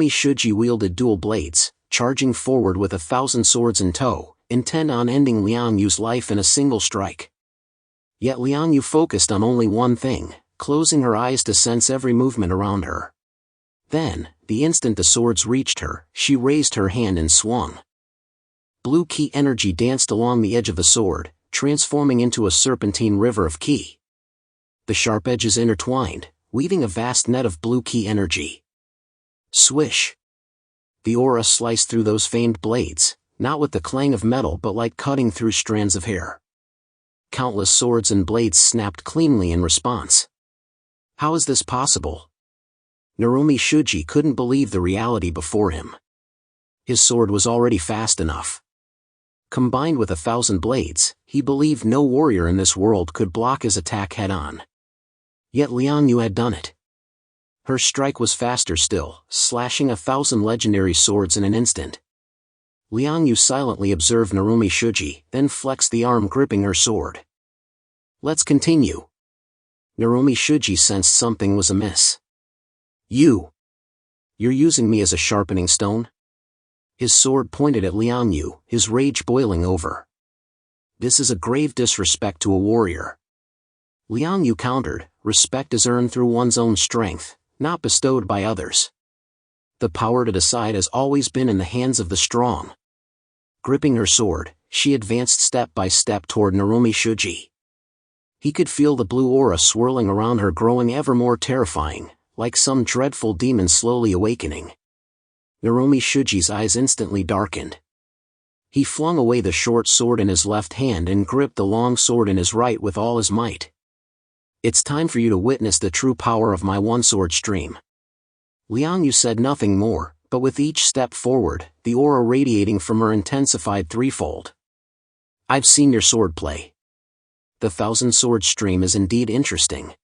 Narumi Shuji wielded dual blades, charging forward with 1,000 swords in tow, intent on ending Liang Yu's life in a single strike. Yet Liang Yu focused on only one thing, closing her eyes to sense every movement around her. Then, the instant the swords reached her, she raised her hand and swung. Blue ki energy danced along the edge of the sword, transforming into a serpentine river of ki. The sharp edges intertwined, weaving a vast net of blue ki energy. Swish! The aura sliced through those famed blades, not with the clang of metal but like cutting through strands of hair. Countless swords and blades snapped cleanly in response. How is this possible? Narumi Shuji couldn't believe the reality before him. His sword was already fast enough. Combined with 1,000 blades, he believed no warrior in this world could block his attack head-on. Yet Liang Yu had done it. Her strike was faster still, slashing 1,000 legendary swords in an instant. Liang Yu silently observed Narumi Shuji, then flexed the arm gripping her sword. Let's continue. Narumi Shuji sensed something was amiss. You're using me as a sharpening stone? His sword pointed at Liang Yu, his rage boiling over. This is a grave disrespect to a warrior. Liang Yu countered, respect is earned through one's own strength, not bestowed by others. The power to decide has always been in the hands of the strong. Gripping her sword, she advanced step by step toward Narumi Shuji. He could feel the blue aura swirling around her growing ever more terrifying, like some dreadful demon slowly awakening. Narumi Shuji's eyes instantly darkened. He flung away the short sword in his left hand and gripped the long sword in his right with all his might. It's time for you to witness the true power of my one-sword stream. Liang Yu said nothing more, but with each step forward, the aura radiating from her intensified threefold. I've seen your swordplay. The 1,000-sword stream is indeed interesting.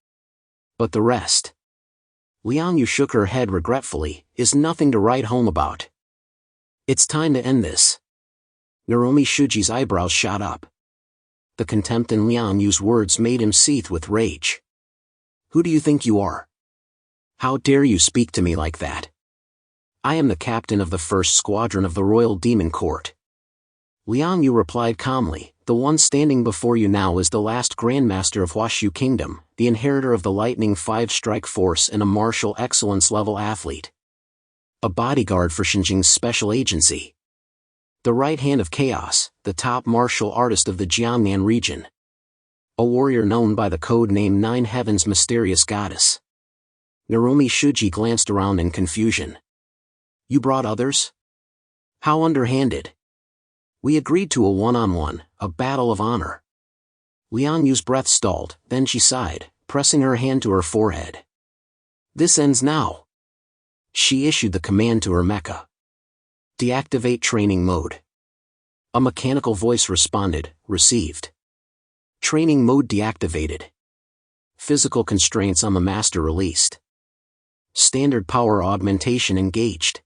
But the rest? Liang Yu shook her head regretfully, is nothing to write home about. It's time to end this. Narumi Shuji's eyebrows shot up. The contempt in Liang Yu's words made him seethe with rage. Who do you think you are? How dare you speak to me like that? I am the captain of the first squadron of the Royal Demon Court. Liang Yu replied calmly, the one standing before you now is the last Grandmaster of Huashu Kingdom, the inheritor of the Lightning 5-strike force and a martial excellence level athlete. A bodyguard for Xinjiang's special agency. The right hand of Chaos, the top martial artist of the Jiangnan region. A warrior known by the code name Nine Heavens Mysterious Goddess. Narumi Shuji glanced around in confusion. You brought others? How underhanded. We agreed to a one-on-one, a battle of honor. Liang Yu's breath stalled, then she sighed, pressing her hand to her forehead. This ends now. She issued the command to her mecha. Deactivate training mode. A mechanical voice responded, received. Training mode deactivated. Physical constraints on the master released. Standard power augmentation engaged.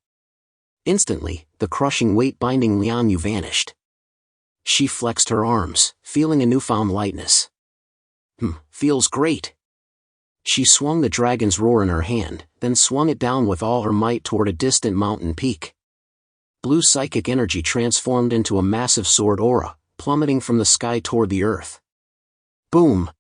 Instantly, the crushing weight binding Liang Yu vanished. She flexed her arms, feeling a newfound lightness. Feels great. She swung the dragon's roar in her hand, then swung it down with all her might toward a distant mountain peak. Blue psychic energy transformed into a massive sword aura, plummeting from the sky toward the earth. Boom!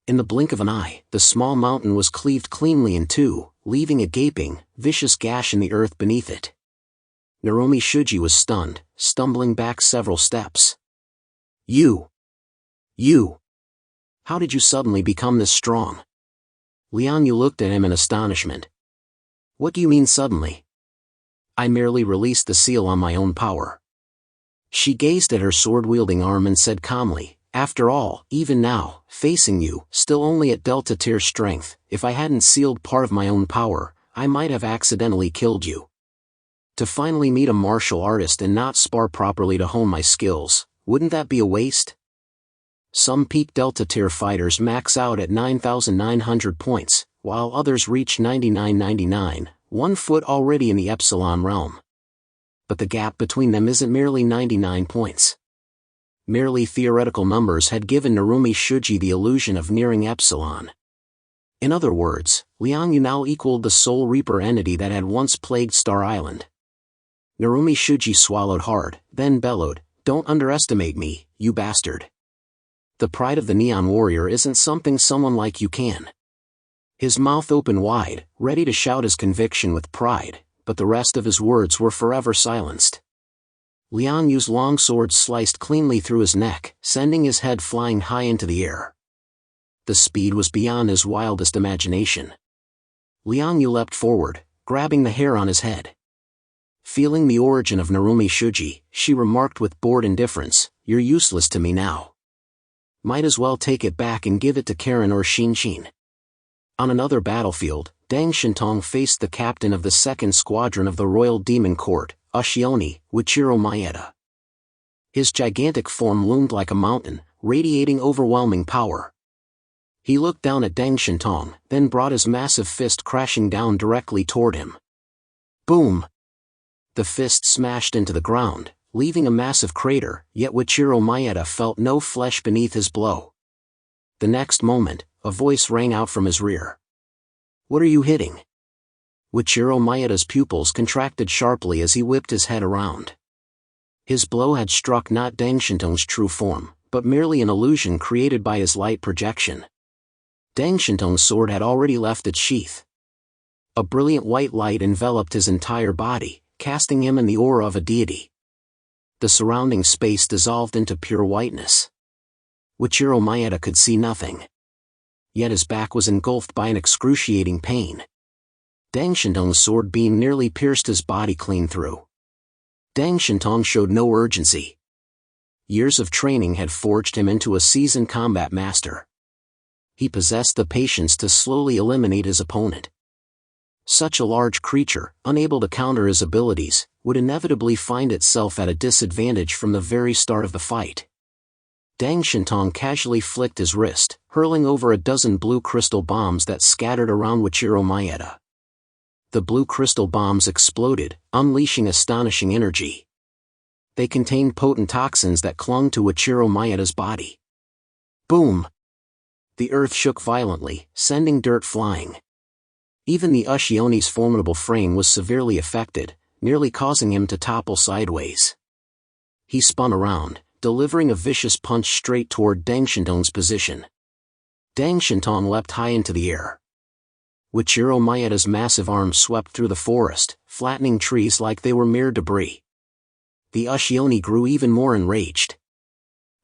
In the blink of an eye, the small mountain was cleaved cleanly in two, leaving a gaping, vicious gash in the earth beneath it. Narumi Shuji was stunned, stumbling back several steps. You! How did you suddenly become this strong? Liang Yu looked at him in astonishment. What do you mean suddenly? I merely released the seal on my own power. She gazed at her sword-wielding arm and said calmly, after all, even now, facing you, still only at Delta tier strength, if I hadn't sealed part of my own power, I might have accidentally killed you. To finally meet a martial artist and not spar properly to hone my skills, wouldn't that be a waste? Some peak Delta tier fighters max out at 9,900 points, while others reach 9999, 1 foot already in the Epsilon realm. But the gap between them isn't merely 99 points. Merely theoretical numbers had given Narumi Shuji the illusion of nearing Epsilon. In other words, Liang Yu now equaled the Soul Reaper entity that had once plagued Star Island. Narumi Shuji swallowed hard, then bellowed, "Don't underestimate me, you bastard. The pride of the Neon Warrior isn't something someone like you can." His mouth opened wide, ready to shout his conviction with pride, but the rest of his words were forever silenced. Liang Yu's long sword sliced cleanly through his neck, sending his head flying high into the air. The speed was beyond his wildest imagination. Liang Yu leapt forward, grabbing the hair on his head. Feeling the origin of Narumi Shuji, she remarked with bored indifference, "You're useless to me now. Might as well take it back and give it to Karen or Shinshin." On another battlefield, Deng Shinong faced the captain of the 2nd Squadron of the Royal Demon Court, Ashioni, Wichiro Maeda. His gigantic form loomed like a mountain, radiating overwhelming power. He looked down at Deng Shinong, then brought his massive fist crashing down directly toward him. Boom! The fist smashed into the ground, leaving a massive crater, yet Wichiro Maeda felt no flesh beneath his blow. The next moment, a voice rang out from his rear. "What are you hitting?" Wichiro Maeda's pupils contracted sharply as he whipped his head around. His blow had struck not Deng Shinong's true form, but merely an illusion created by his light projection. Deng Shinong's sword had already left its sheath. A brilliant white light enveloped his entire body, casting him in the aura of a deity. The surrounding space dissolved into pure whiteness. Wichiro Maeda could see nothing. Yet his back was engulfed by an excruciating pain. Deng Shinong's sword beam nearly pierced his body clean through. Deng Shinong showed no urgency. Years of training had forged him into a seasoned combat master. He possessed the patience to slowly eliminate his opponent. Such a large creature, unable to counter his abilities, would inevitably find itself at a disadvantage from the very start of the fight. Deng Shinong casually flicked his wrist, hurling over a dozen blue crystal bombs that scattered around Wichiro Maeda. The blue crystal bombs exploded, unleashing astonishing energy. They contained potent toxins that clung to Wichiro Maeda's body. Boom! The earth shook violently, sending dirt flying. Even the Ashioni's formidable frame was severely affected, nearly causing him to topple sideways. He spun around, delivering a vicious punch straight toward Deng Shinong's position. Deng Shinong leapt high into the air. Wichiro Maeda's massive arms swept through the forest, flattening trees like they were mere debris. The Ashioni grew even more enraged.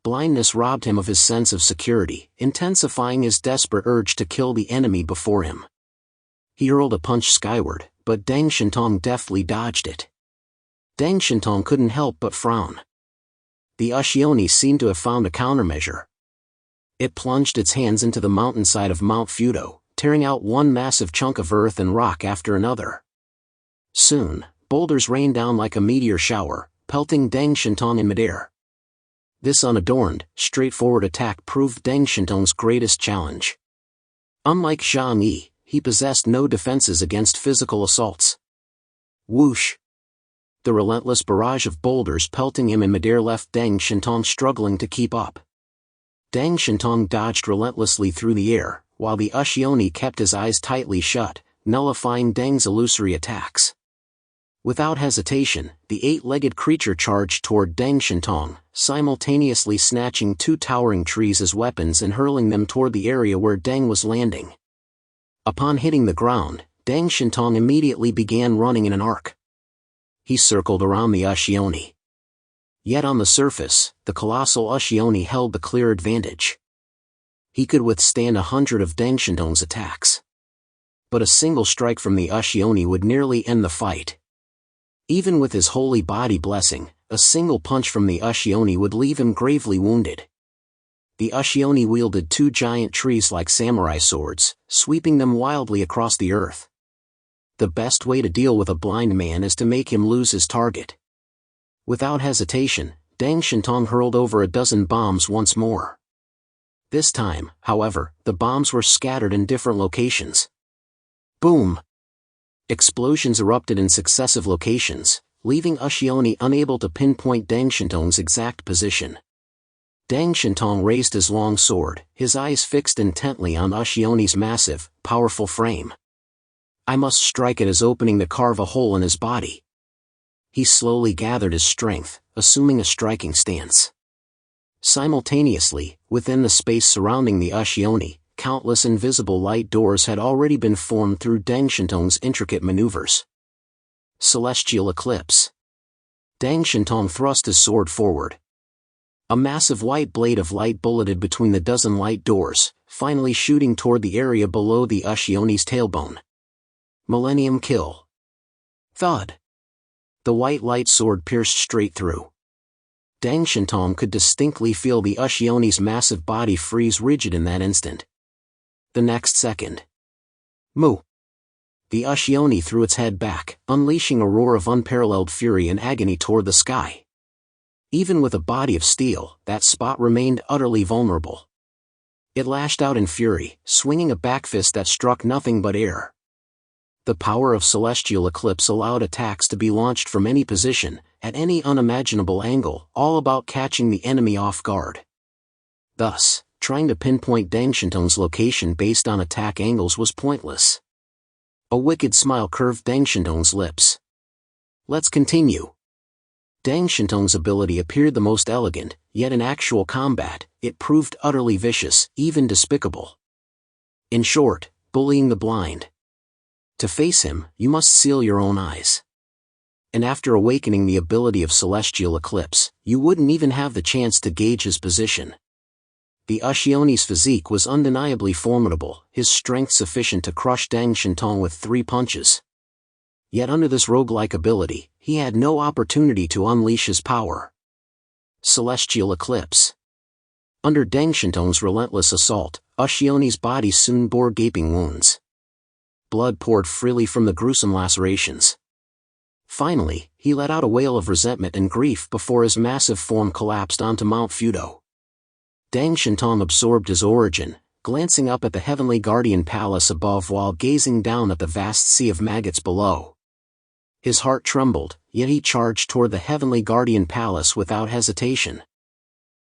Blindness robbed him of his sense of security, intensifying his desperate urge to kill the enemy before him. He hurled a punch skyward, but Deng Shinong deftly dodged it. Deng Shinong couldn't help but frown. The Ashioni seemed to have found a countermeasure. It plunged its hands into the mountainside of Mount Fudo, tearing out one massive chunk of earth and rock after another. Soon, boulders rained down like a meteor shower, pelting Deng Shinong in midair. This unadorned, straightforward attack proved Deng Shinong's greatest challenge. Unlike Zhang Yi, he possessed no defenses against physical assaults. Whoosh! The relentless barrage of boulders pelting him in midair left Deng Shinong struggling to keep up. Deng Shinong dodged relentlessly through the air, while the Ashioni kept his eyes tightly shut, nullifying Deng's illusory attacks. Without hesitation, the 8-legged creature charged toward Deng Shinong, simultaneously snatching 2 towering trees as weapons and hurling them toward the area where Deng was landing. Upon hitting the ground, Deng Shinong immediately began running in an arc. He circled around the Ashioni. Yet on the surface, the colossal Ashioni held the clear advantage. He could withstand 100 of Deng Shinong's attacks. But a single strike from the Ashioni would nearly end the fight. Even with his holy body blessing, a single punch from the Ashioni would leave him gravely wounded. The Ashioni wielded 2 giant trees like samurai swords, sweeping them wildly across the earth. The best way to deal with a blind man is to make him lose his target. Without hesitation, Deng Shinong hurled over a dozen bombs once more. This time, however, the bombs were scattered in different locations. Boom! Explosions erupted in successive locations, leaving Ashioni unable to pinpoint Deng Shinong's exact position. Deng Shinong raised his long sword, his eyes fixed intently on Ushione's massive, powerful frame. I must strike at his opening to carve a hole in his body. He slowly gathered his strength, assuming a striking stance. Simultaneously, within the space surrounding the Ushione, countless invisible light doors had already been formed through Deng Shinong's intricate maneuvers. Celestial Eclipse. Deng Shinong thrust his sword forward. A massive white blade of light bulleted between the dozen light doors, finally shooting toward the area below the Ushione's tailbone. Millennium Kill. Thud. The white light sword pierced straight through. Deng Shinong could distinctly feel the Ushione's massive body freeze rigid in that instant. The next second. Moo. The Ushione threw its head back, unleashing a roar of unparalleled fury and agony toward the sky. Even with a body of steel, that spot remained utterly vulnerable. It lashed out in fury, swinging a backfist that struck nothing but air. The power of Celestial Eclipse allowed attacks to be launched from any position, at any unimaginable angle, all about catching the enemy off guard. Thus, trying to pinpoint Deng Shinong's location based on attack angles was pointless. A wicked smile curved Deng Shinong's lips. Let's continue. Deng Shinong's ability appeared the most elegant, yet in actual combat, it proved utterly vicious, even despicable. In short, bullying the blind. To face him, you must seal your own eyes. And after awakening the ability of Celestial Eclipse, you wouldn't even have the chance to gauge his position. The Ushione's physique was undeniably formidable, his strength sufficient to crush Deng Shinong with 3 punches. Yet under this roguelike ability, he had no opportunity to unleash his power. Celestial Eclipse. Under Deng Shinong's relentless assault, Ushione's body soon bore gaping wounds. Blood poured freely from the gruesome lacerations. Finally, he let out a wail of resentment and grief before his massive form collapsed onto Mount Fudo. Deng Shinong absorbed his origin, glancing up at the heavenly guardian palace above while gazing down at the vast sea of maggots below. His heart trembled, yet he charged toward the heavenly guardian palace without hesitation.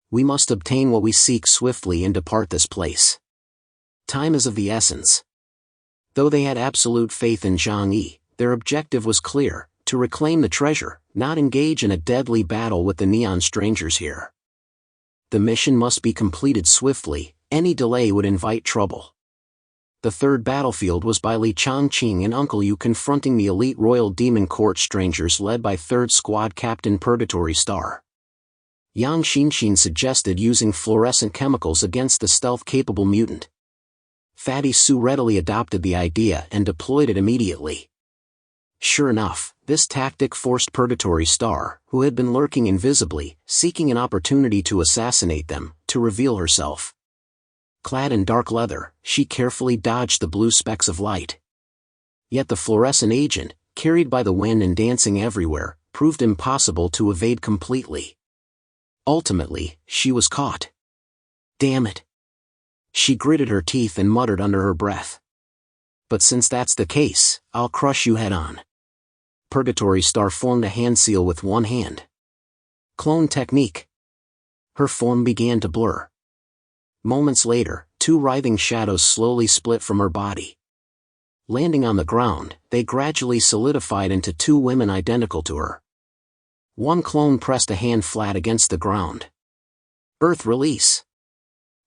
We must obtain what we seek swiftly and depart this place. Time is of the essence. Though they had absolute faith in Zhang Yi, their objective was clear, to reclaim the treasure, not engage in a deadly battle with the neon strangers here. The mission must be completed swiftly, any delay would invite trouble. The third battlefield was by Li Changqing and Uncle Yu confronting the elite Royal Demon Court strangers led by 3rd Squad Captain Purgatory Star. Yang Xinxin suggested using fluorescent chemicals against the stealth-capable mutant. Fatty Su readily adopted the idea and deployed it immediately. Sure enough, this tactic forced Purgatory Star, who had been lurking invisibly, seeking an opportunity to assassinate them, to reveal herself. Clad in dark leather, she carefully dodged the blue specks of light. Yet the fluorescent agent, carried by the wind and dancing everywhere, proved impossible to evade completely. Ultimately, she was caught. Damn it. She gritted her teeth and muttered under her breath. But since that's the case, I'll crush you head on. Purgatory Star formed a hand seal with one hand. Clone technique. Her form began to blur. Moments later, 2 writhing shadows slowly split from her body. Landing on the ground, they gradually solidified into 2 women identical to her. One clone pressed a hand flat against the ground. Earth release.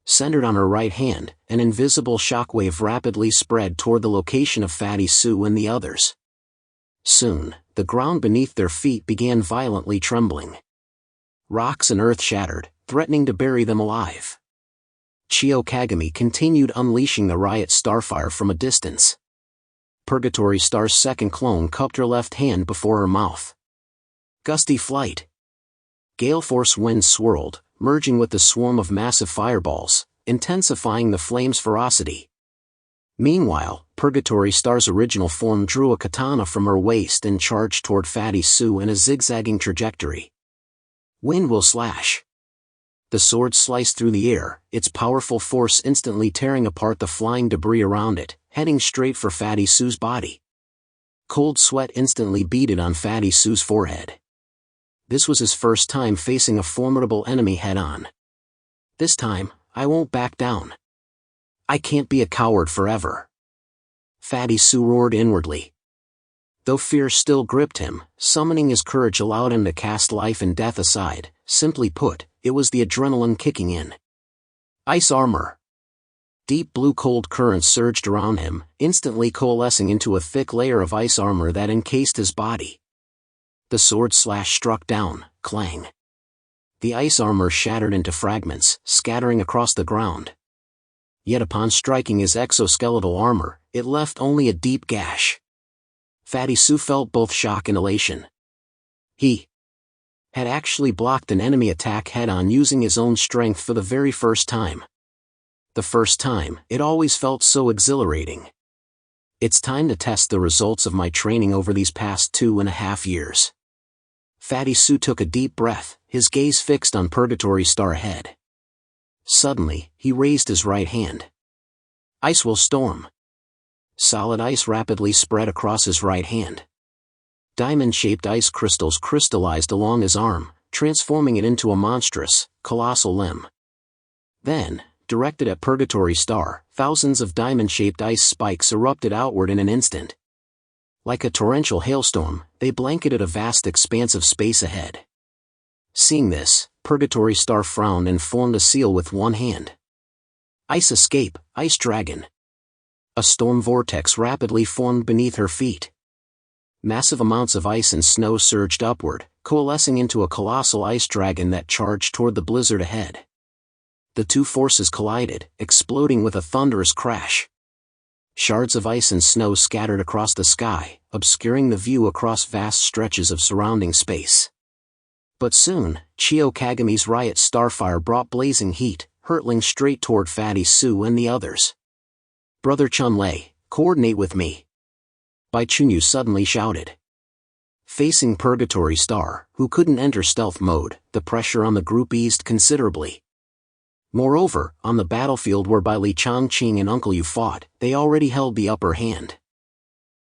Centered on her right hand, an invisible shockwave rapidly spread toward the location of Fatty Su and the others. Soon, the ground beneath their feet began violently trembling. Rocks and earth shattered, threatening to bury them alive. Chio Kagami continued unleashing the riot starfire from a distance. Purgatory Star's second clone cupped her left hand before her mouth. Gusty flight. Gale force winds swirled, merging with the swarm of massive fireballs, intensifying the flame's ferocity. Meanwhile, Purgatory Star's original form drew a katana from her waist and charged toward Fatty Su in a zigzagging trajectory. Wind will slash. The sword sliced through the air, its powerful force instantly tearing apart the flying debris around it, heading straight for Fatty Su's body. Cold sweat instantly beaded on Fatty Su's forehead. This was his first time facing a formidable enemy head-on. This time, I won't back down. I can't be a coward forever. Fatty Su roared inwardly. Though fear still gripped him, summoning his courage allowed him to cast life and death aside. Simply put, it was the adrenaline kicking in. Ice armor. Deep blue cold currents surged around him, instantly coalescing into a thick layer of ice armor that encased his body. The sword slash struck down, clang. The ice armor shattered into fragments, scattering across the ground. Yet upon striking his exoskeletal armor, it left only a deep gash. Fatty Su felt both shock and elation. He had actually blocked an enemy attack head-on using his own strength for the very first time. The first time, it always felt so exhilarating. It's time to test the results of my training over these past 2.5 years. Fatty Su took a deep breath, his gaze fixed on Purgatory Star ahead. Suddenly, he raised his right hand. Ice will storm. Solid ice rapidly spread across his right hand. Diamond-shaped ice crystals crystallized along his arm, transforming it into a monstrous, colossal limb. Then, directed at Purgatory Star, thousands of diamond-shaped ice spikes erupted outward in an instant. Like a torrential hailstorm, they blanketed a vast expanse of space ahead. Seeing this, Purgatory Star frowned and formed a seal with one hand. Ice escape, ice dragon. A storm vortex rapidly formed beneath her feet. Massive amounts of ice and snow surged upward, coalescing into a colossal ice dragon that charged toward the blizzard ahead. The two forces collided, exploding with a thunderous crash. Shards of ice and snow scattered across the sky, obscuring the view across vast stretches of surrounding space. But soon, Chio Kagami's riot starfire brought blazing heat, hurtling straight toward Fatty Su and the others. Brother Chun-Lei, coordinate with me. Bai Chunyu suddenly shouted. Facing Purgatory Star, who couldn't enter stealth mode, the pressure on the group eased considerably. Moreover, on the battlefield where Bai Li Changqing and Uncle Yu fought, they already held the upper hand.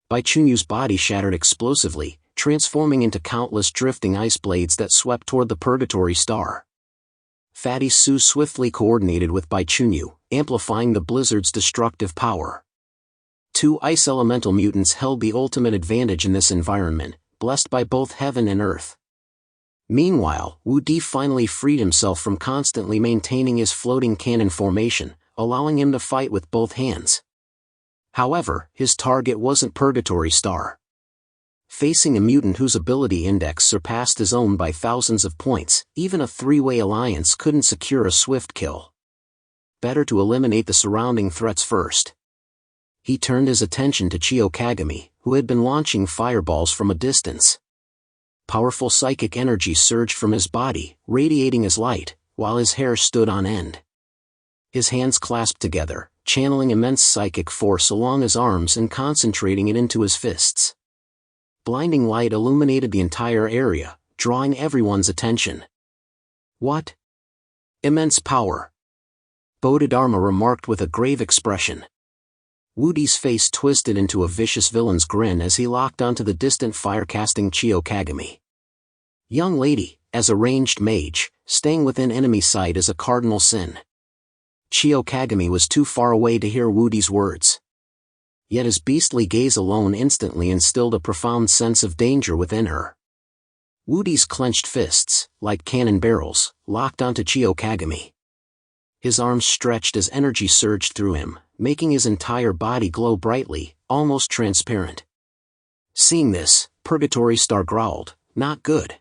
Bai Chunyu's body shattered explosively, transforming into countless drifting ice blades that swept toward the Purgatory Star. Fatty Su swiftly coordinated with Bai Chunyu, amplifying the blizzard's destructive power. Two ice elemental mutants held the ultimate advantage in this environment, blessed by both heaven and earth. Meanwhile, Wu Di finally freed himself from constantly maintaining his floating cannon formation, allowing him to fight with both hands. However, his target wasn't Purgatory Star. Facing a mutant whose ability index surpassed his own by thousands of points, even a three-way alliance couldn't secure a swift kill. Better to eliminate the surrounding threats first. He turned his attention to Chio Kagami, who had been launching fireballs from a distance. Powerful psychic energy surged from his body, radiating as light, while his hair stood on end. His hands clasped together, channeling immense psychic force along his arms and concentrating it into his fists. Blinding light illuminated the entire area, drawing everyone's attention. What? Immense power. Bodhidharma remarked with a grave expression. Wu Di's face twisted into a vicious villain's grin as he locked onto the distant fire-casting Chio Kagami. Young lady, as a ranged mage, staying within enemy sight is a cardinal sin. Chio Kagami was too far away to hear Wu Di's words. Yet his beastly gaze alone instantly instilled a profound sense of danger within her. Wu Di's clenched fists, like cannon barrels, locked onto Chio Kagami. His arms stretched as energy surged through him, making his entire body glow brightly, almost transparent. Seeing this, Purgatory Star growled, "Not good."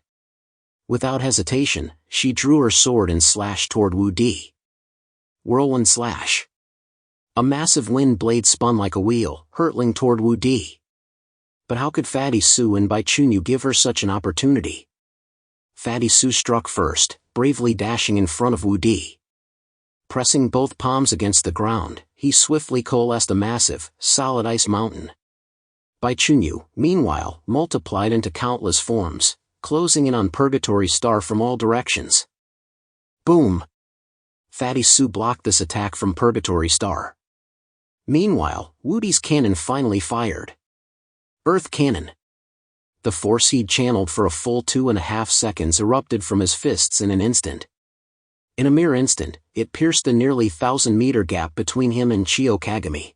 Without hesitation, she drew her sword and slashed toward Wu Di. Whirlwind slash. A massive wind blade spun like a wheel, hurtling toward Wu Di. But how could Fatty Su and Bai Chunyu give her such an opportunity? Fatty Su struck first, bravely dashing in front of Wu Di. Pressing both palms against the ground, he swiftly coalesced a massive, solid ice mountain. Bai Chunyu, meanwhile, multiplied into countless forms, closing in on Purgatory Star from all directions. Boom! Fatty Su blocked this attack from Purgatory Star. Meanwhile, Wu Di's cannon finally fired. Earth Cannon. The force he'd channeled for a full 2.5 seconds erupted from his fists in an instant. In a mere instant, it pierced the nearly 1,000-meter gap between him and Chiyo Kagami.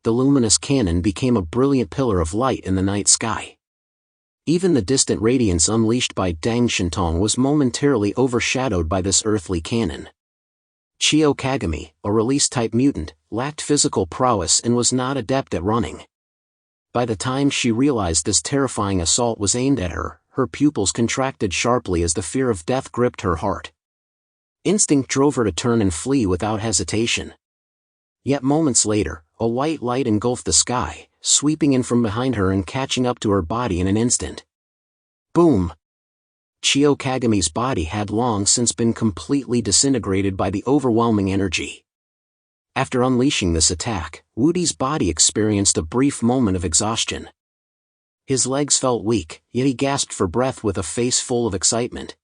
The luminous cannon became a brilliant pillar of light in the night sky. Even the distant radiance unleashed by Deng Shinong was momentarily overshadowed by this earthly cannon. Chiyo Kagami, a release-type mutant, lacked physical prowess and was not adept at running. By the time she realized this terrifying assault was aimed at her, her pupils contracted sharply as the fear of death gripped her heart. Instinct drove her to turn and flee without hesitation. Yet moments later, a white light engulfed the sky, sweeping in from behind her and catching up to her body in an instant. Boom! Chiyo Kagami's body had long since been completely disintegrated by the overwhelming energy. After unleashing this attack, Wudi's body experienced a brief moment of exhaustion. His legs felt weak, yet he gasped for breath with a face full of excitement.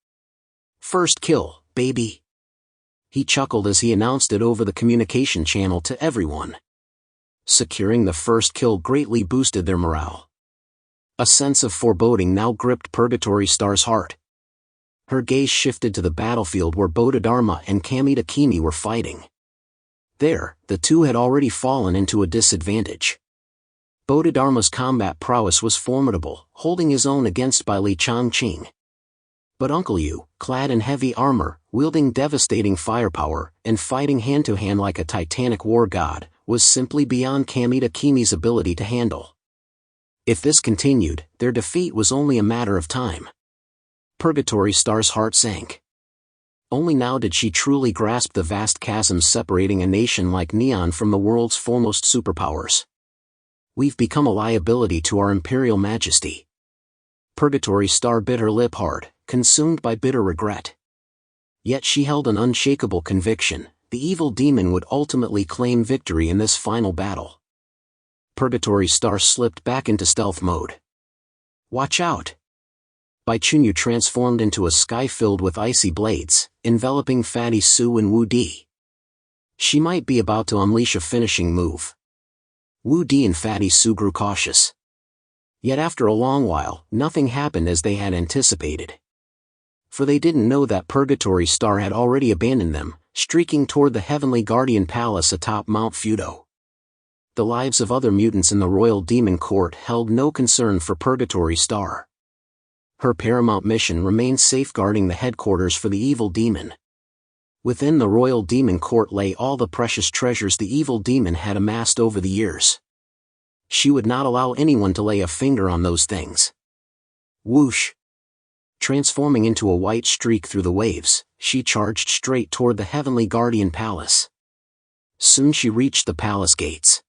"First kill, baby!" He chuckled as he announced it over the communication channel to everyone. Securing the first kill greatly boosted their morale. A sense of foreboding now gripped Purgatory Star's heart. Her gaze shifted to the battlefield where Bodhidharma and Kamita Kimi were fighting. There, the two had already fallen into a disadvantage. Bodhidharma's combat prowess was formidable, holding his own against by Li Changqing. But Uncle Yu, clad in heavy armor, wielding devastating firepower, and fighting hand-to-hand like a titanic war god, was simply beyond Kamita Kimi's ability to handle. If this continued, their defeat was only a matter of time. Purgatory Star's heart sank. Only now did she truly grasp the vast chasm separating a nation like Neon from the world's foremost superpowers. "We've become a liability to our Imperial Majesty." Purgatory Star bit her lip hard, consumed by bitter regret. Yet she held an unshakable conviction: the evil demon would ultimately claim victory in this final battle. Purgatory Star slipped back into stealth mode. "Watch out!" Bai Chunyu transformed into a sky filled with icy blades, enveloping Fatty Su and Wu Di. She might be about to unleash a finishing move. Wu Di and Fatty Su grew cautious. Yet after a long while, nothing happened as they had anticipated. For they didn't know that Purgatory Star had already abandoned them, streaking toward the Heavenly Guardian Palace atop Mount Fudo. The lives of other mutants in the Royal Demon Court held no concern for Purgatory Star. Her paramount mission remained safeguarding the headquarters for the evil demon. Within the Royal Demon Court lay all the precious treasures the evil demon had amassed over the years. She would not allow anyone to lay a finger on those things. Whoosh! Transforming into a white streak through the waves, she charged straight toward the Heavenly Guardian Palace. Soon she reached the palace gates.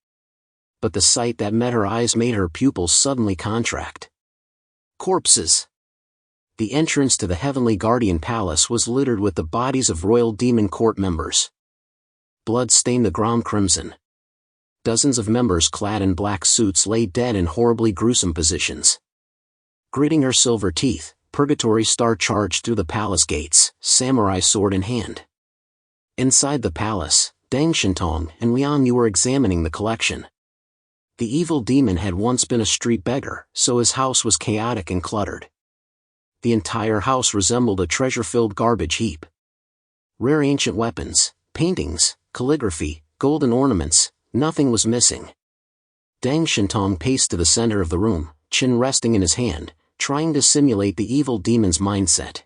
But the sight that met her eyes made her pupils suddenly contract. Corpses! The entrance to the Heavenly Guardian Palace was littered with the bodies of Royal Demon Court members. Blood stained the ground crimson. Dozens of members clad in black suits lay dead in horribly gruesome positions. Gritting her silver teeth, Purgatory Star charged through the palace gates, samurai sword in hand. Inside the palace, Deng Shinong and Liang were examining the collection. The evil demon had once been a street beggar, so his house was chaotic and cluttered. The entire house resembled a treasure-filled garbage heap. Rare ancient weapons, paintings, calligraphy, golden ornaments, nothing was missing. Deng Shinong paced to the center of the room, chin resting in his hand, trying to simulate the evil demon's mindset.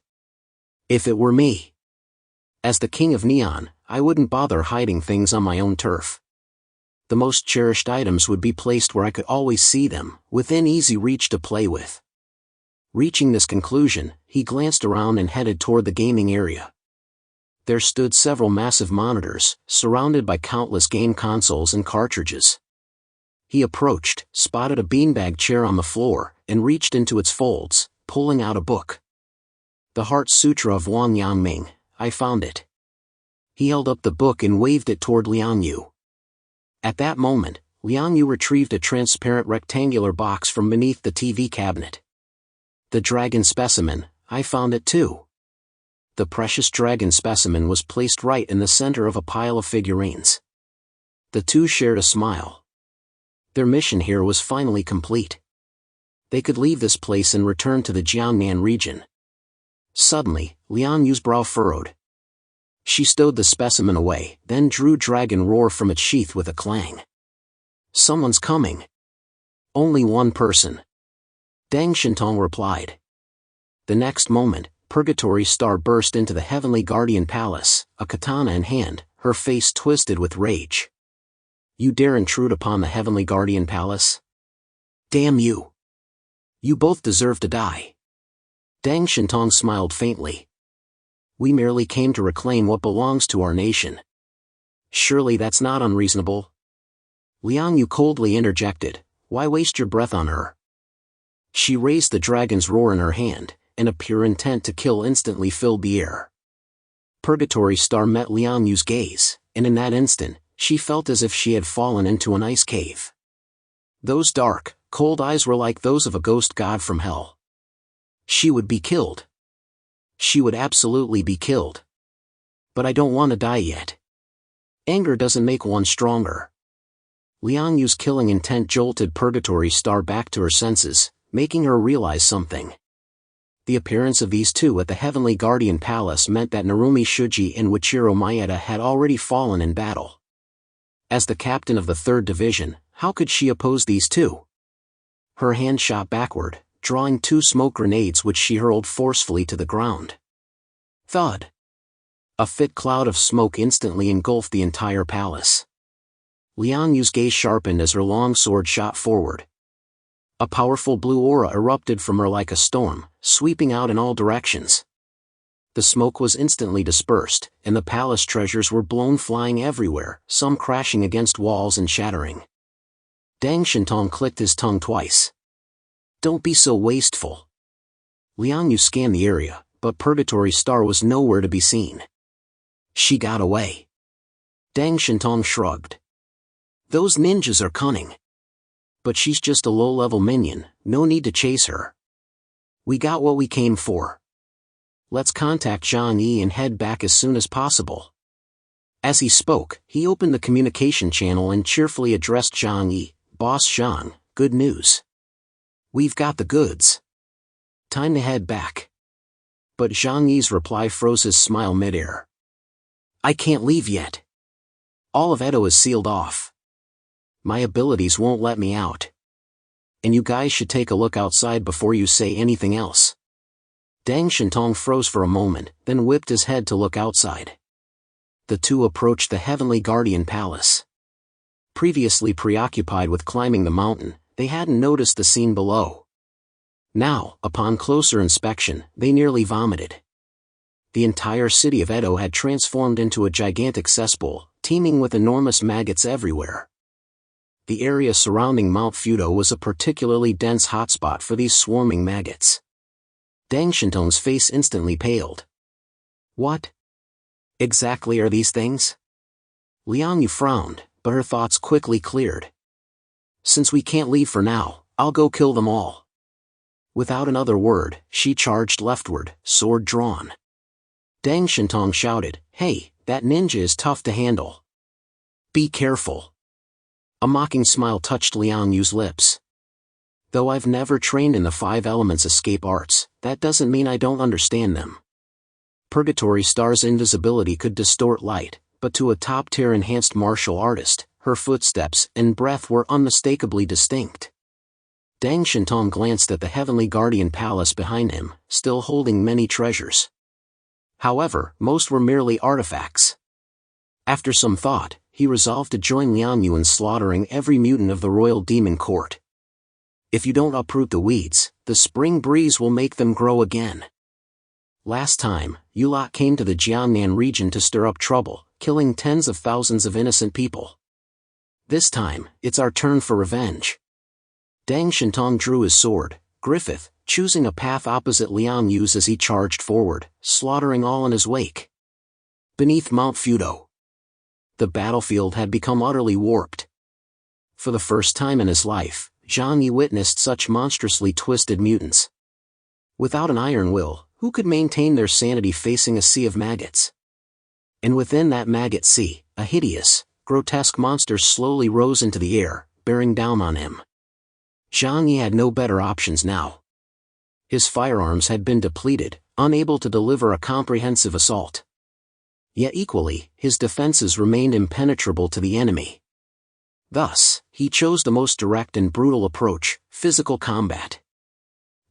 If it were me, as the king of Neon, I wouldn't bother hiding things on my own turf. The most cherished items would be placed where I could always see them, within easy reach to play with. Reaching this conclusion, he glanced around and headed toward the gaming area. There stood several massive monitors, surrounded by countless game consoles and cartridges. He approached, spotted a beanbag chair on the floor, and reached into its folds, pulling out a book. The Heart Sutra of Wang Yangming, I found it. He held up the book and waved it toward Liang Yu. At that moment, Liang Yu retrieved a transparent rectangular box from beneath the TV cabinet. The dragon specimen, I found it too. The precious dragon specimen was placed right in the center of a pile of figurines. The two shared a smile. Their mission here was finally complete. They could leave this place and return to the Jiangnan region. Suddenly, Liang Yu's brow furrowed. She stowed the specimen away, then drew dragon roar from its sheath with a clang. Someone's coming. Only one person. Deng Shinong replied. The next moment, Purgatory Star burst into the Heavenly Guardian Palace, a katana in hand, her face twisted with rage. You dare intrude upon the Heavenly Guardian Palace? Damn you! You both deserve to die. Deng Shinong smiled faintly. We merely came to reclaim what belongs to our nation. Surely that's not unreasonable. Liang Yu coldly interjected, why waste your breath on her? She raised the dragon's roar in her hand, and a pure intent to kill instantly filled the air. Purgatory Star met Liang Yu's gaze, and in that instant, she felt as if she had fallen into an ice cave. Those dark, cold eyes were like those of a ghost god from hell. She would be killed. She would absolutely be killed. But I don't want to die yet. Anger doesn't make one stronger. Liang Yu's killing intent jolted Purgatory Star back to her senses, making her realize something. The appearance of these two at the Heavenly Guardian Palace meant that Narumi Shuji and Wichiro Maeda had already fallen in battle. As the captain of the 3rd Division, how could she oppose these two? Her hand shot backward, drawing 2 smoke grenades which she hurled forcefully to the ground. Thud! A thick cloud of smoke instantly engulfed the entire palace. Liang Yu's gaze sharpened as her long sword shot forward. A powerful blue aura erupted from her like a storm, sweeping out in all directions. The smoke was instantly dispersed, and the palace treasures were blown flying everywhere, some crashing against walls and shattering. Deng Shinong clicked his tongue twice. Don't be so wasteful. Liang Yu scanned the area, but Purgatory Star was nowhere to be seen. She got away. Deng Shinong shrugged. Those ninjas are cunning. But she's just a low-level minion, no need to chase her. We got what we came for. Let's contact Zhang Yi and head back as soon as possible. As he spoke, he opened the communication channel and cheerfully addressed Zhang Yi. Boss Zhang, good news. We've got the goods. Time to head back. But Zhang Yi's reply froze his smile midair. I can't leave yet. All of Edo is sealed off. My abilities won't let me out. And you guys should take a look outside before you say anything else. Deng Shinong froze for a moment, then whipped his head to look outside. The two approached the Heavenly Guardian Palace. Previously preoccupied with climbing the mountain, they hadn't noticed the scene below. Now, upon closer inspection, they nearly vomited. The entire city of Edo had transformed into a gigantic cesspool, teeming with enormous maggots everywhere. The area surrounding Mount Fudo was a particularly dense hotspot for these swarming maggots. Deng Shinong's face instantly paled. What exactly are these things? Liang Yu frowned, but her thoughts quickly cleared. Since we can't leave for now, I'll go kill them all. Without another word, she charged leftward, sword drawn. Deng Shinong shouted, Hey, that ninja is tough to handle. Be careful. A mocking smile touched Liang Yu's lips. Though I've never trained in the 5 elements escape arts, that doesn't mean I don't understand them. Purgatory Star's invisibility could distort light, but to a top-tier enhanced martial artist, her footsteps and breath were unmistakably distinct. Deng Shinong glanced at the Heavenly Guardian Palace behind him, still holding many treasures. However, most were merely artifacts. After some thought, he resolved to join Liang Yu in slaughtering every mutant of the Royal Demon Court. If you don't uproot the weeds, the spring breeze will make them grow again. Last time, Yulot came to the Jiangnan region to stir up trouble, killing tens of thousands of innocent people. This time, it's our turn for revenge. Deng Shinong drew his sword, Griffith, choosing a path opposite Liang Yu's as he charged forward, slaughtering all in his wake. Beneath Mount Fudo, the battlefield had become utterly warped. For the first time in his life, Zhang Yi witnessed such monstrously twisted mutants. Without an iron will, who could maintain their sanity facing a sea of maggots? And within that maggot sea, a hideous, grotesque monster slowly rose into the air, bearing down on him. Zhang Yi had no better options now. His firearms had been depleted, unable to deliver a comprehensive assault. Yet equally, his defenses remained impenetrable to the enemy. Thus, he chose the most direct and brutal approach, physical combat.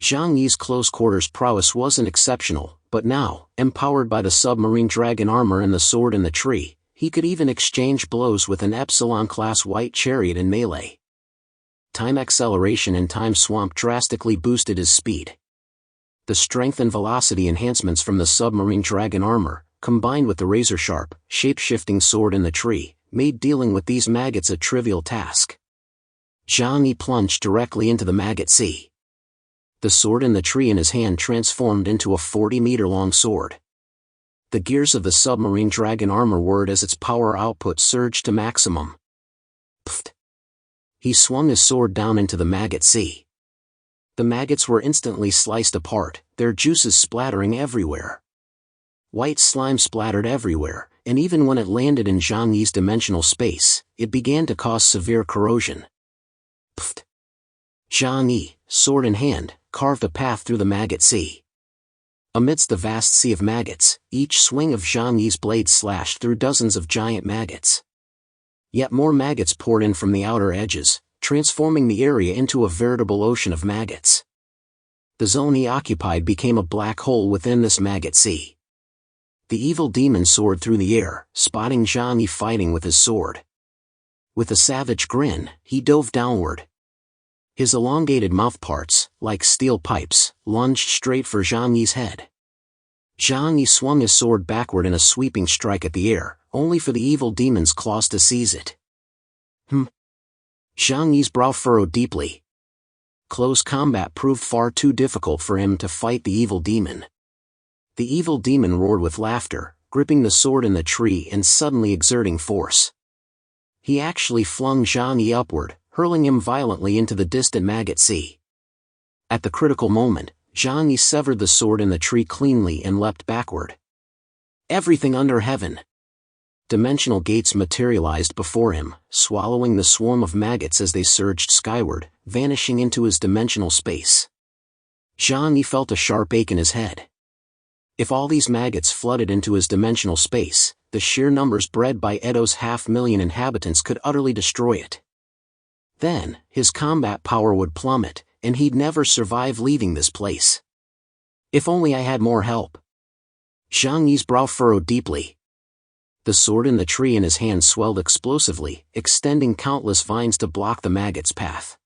Zhang Yi's close-quarters prowess wasn't exceptional, but now, empowered by the submarine dragon armor and the sword in the tree, he could even exchange blows with an Epsilon-class white chariot in melee. Time acceleration and time swamp drastically boosted his speed. The strength and velocity enhancements from the submarine dragon armor, combined with the razor-sharp, shape-shifting sword in the tree, made dealing with these maggots a trivial task. Zhang Yi plunged directly into the maggot sea. The sword in the tree in his hand transformed into a 40-meter-long sword. The gears of the submarine dragon armor whirred as its power output surged to maximum. Pfft! He swung his sword down into the maggot sea. The maggots were instantly sliced apart, their juices splattering everywhere. White slime splattered everywhere, and even when it landed in Zhang Yi's dimensional space, it began to cause severe corrosion. Pfft! Zhang Yi, sword in hand, carved a path through the maggot sea. Amidst the vast sea of maggots, each swing of Zhang Yi's blade slashed through dozens of giant maggots. Yet more maggots poured in from the outer edges, transforming the area into a veritable ocean of maggots. The zone he occupied became a black hole within this maggot sea. The evil demon soared through the air, spotting Zhang Yi fighting with his sword. With a savage grin, he dove downward. His elongated mouthparts, like steel pipes, lunged straight for Zhang Yi's head. Zhang Yi swung his sword backward in a sweeping strike at the air, only for the evil demon's claws to seize it. Zhang Yi's brow furrowed deeply. Close combat proved far too difficult for him to fight the evil demon. The evil demon roared with laughter, gripping the sword in the tree and suddenly exerting force. He actually flung Zhang Yi upward, hurling him violently into the distant maggot sea. At the critical moment, Zhang Yi severed the sword in the tree cleanly and leapt backward. Everything under heaven! Dimensional gates materialized before him, swallowing the swarm of maggots as they surged skyward, vanishing into his dimensional space. Zhang Yi felt a sharp ache in his head. If all these maggots flooded into his dimensional space, the sheer numbers bred by Edo's 500,000 inhabitants could utterly destroy it. Then, his combat power would plummet, and he'd never survive leaving this place. If only I had more help. Zhang Yi's brow furrowed deeply. The sword in the tree in his hand swelled explosively, extending countless vines to block the maggot's path.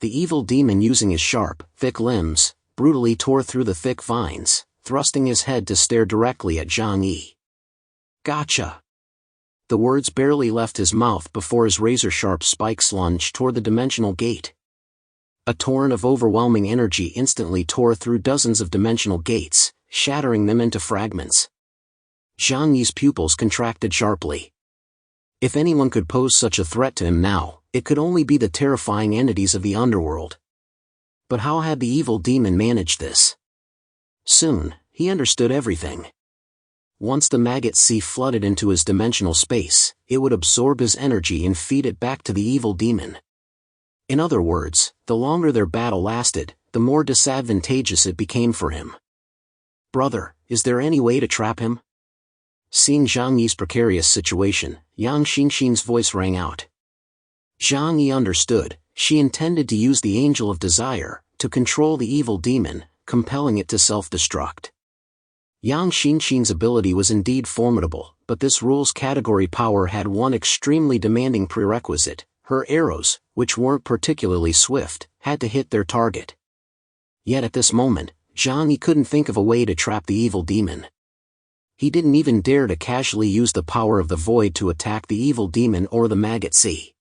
The evil demon, using his sharp, thick limbs, brutally tore through the thick vines, thrusting his head to stare directly at Zhang Yi. Gotcha! The words barely left his mouth before his razor-sharp spikes lunged toward the dimensional gate. A torrent of overwhelming energy instantly tore through dozens of dimensional gates, shattering them into fragments. Zhang Yi's pupils contracted sharply. If anyone could pose such a threat to him now, it could only be the terrifying entities of the underworld. But how had the evil demon managed this? Soon, he understood everything. Once the maggot sea flooded into his dimensional space, it would absorb his energy and feed it back to the evil demon. In other words, the longer their battle lasted, the more disadvantageous it became for him. Brother, is there any way to trap him? Seeing Zhang Yi's precarious situation, Yang Xingxin's voice rang out. Zhang Yi understood. She intended to use the Angel of Desire to control the evil demon, compelling it to self-destruct. Yang Xingxin's ability was indeed formidable, but this rules category power had one extremely demanding prerequisite: her arrows, which weren't particularly swift, had to hit their target. Yet at this moment, Zhang Yi couldn't think of a way to trap the evil demon. He didn't even dare to casually use the power of the void to attack the evil demon or the maggot sea.